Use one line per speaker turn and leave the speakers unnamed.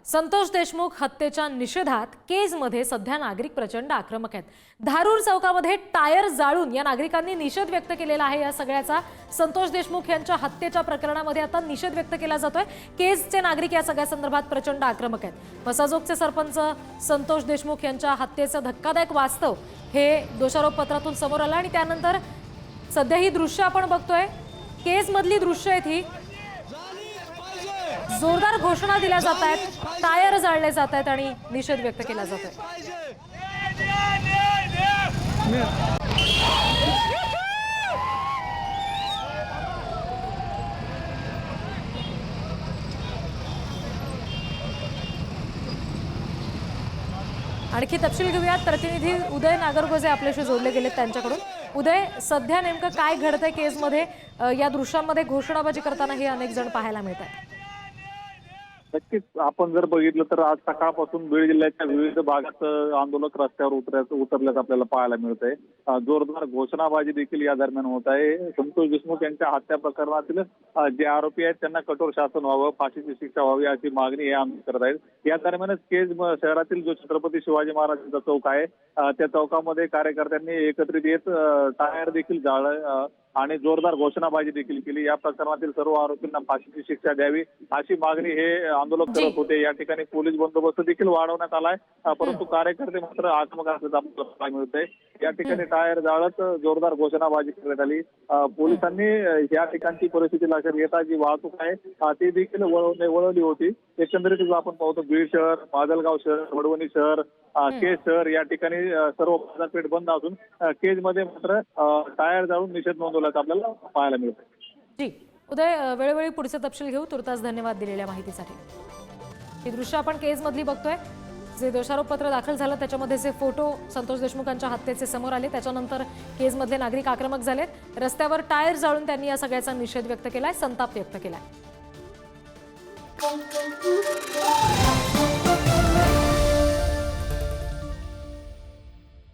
संतोष देशमुख हत्येच्या निषेधात केजमध्ये सध्या नागरिक प्रचंड आक्रमक आहेत। धारूर चौकामध्ये टायर जाळून या नागरिकांनी निषेध व्यक्त केलेला आहे। या सगळ्याचा संतोष देशमुख यांच्या हत्येच्या प्रकरणामध्ये आता निषेध व्यक्त केला जातोय। केजचे नागरिक या सगळ्या संदर्भात प्रचंड आक्रमक आहेत। मसाजोगचे सरपंच संतोष देशमुख यांच्या हत्येचं धक्कादायक वास्तव हे दोषारोप पत्रातून समोर आलं आणि त्यानंतर सध्या ही दृश्य आपण बघतोय। केजमधली दृश्य आहेत ही। जोरदार घोषणा दिल्या जात आहेत, टायर जाळले जात आहेत आणि निषेध व्यक्त केला जातोय। आणखी तपशील घेऊयात। प्रतिनिधी उदय नागरगोजे आपल्याशी जोडले गेलेत त्यांच्याकडून। उदय, सध्या नेमकं काय घडतंय केजमध्ये? या दृश्यांमध्ये घोषणाबाजी करताना हे अनेक जण पाहायला मिळतात।
नक्कीच आपण जर बघितलं तर आज सकाळपासून बीड जिल्ह्याच्या विविध भागात आंदोलक रस्त्यावर उतरल्याचं आपल्याला पाहायला मिळतंय। जोरदार घोषणाबाजी देखील या दरम्यान होत आहे। संतोष देशमुख यांच्या हत्या प्रकरणातील जे आरोपी आहेत त्यांना कठोर शासन व्हावं, फाशीची शिक्षा व्हावी अशी मागणी हे आंदोलन करत आहेत। या दरम्यानच केज शहरातील जो छत्रपती शिवाजी महाराजांचा चौक आहे त्या चौकामध्ये कार्यकर्त्यांनी एकत्रित येत टायर देखील जाळलं आणि जोरदार घोषणाबाजी देखील केली। या प्रकरणातील सर्व आरोपींना फाशीची शिक्षा द्यावी अशी मागणी हे आंदोलक करत होते। या ठिकाणी पोलीस बंदोबस्त देखील वाढवण्यात आलाय, परंतु कार्यकर्ते मात्र आक्रमक असल्याचं आपल्याला पाहायला मिळतंय। या ठिकाणी टायर जाळत जोरदार घोषणाबाजी करण्यात आली। पोलिसांनी या ठिकाणची परिस्थिती लक्षात घेता जी वाहतूक आहे ती देखील वळवली होती। एकंदरीत आपण पाहतो बीड शहर, माजलगाव शहर, वडवणी शहर, केज शहर या ठिकाणी सर्व बाजारपेठ बंद असून केजमध्ये मात्र टायर जाळून निषेध नोंदवल्याचं आपल्याला पाहायला मिळतं।
जी उदय, वेळोवेळी पुढचे तपशील घेऊ। तुर्तास धन्यवाद दिलेल्या माहितीसाठी। ही दृश्य आपण केजमधली बघतोय। जे दोषारोप पत्र दाखल झालं त्याच्यामध्ये जे फोटो संतोष देशमुखांच्या हत्येचे समोर आले त्याच्यानंतर केजमधले नागरिक आक्रमक झालेत। रस्त्यावर टायर जाळून त्यांनी या सगळ्याचा निषेध व्यक्त केलाय, संताप व्यक्त केलाय।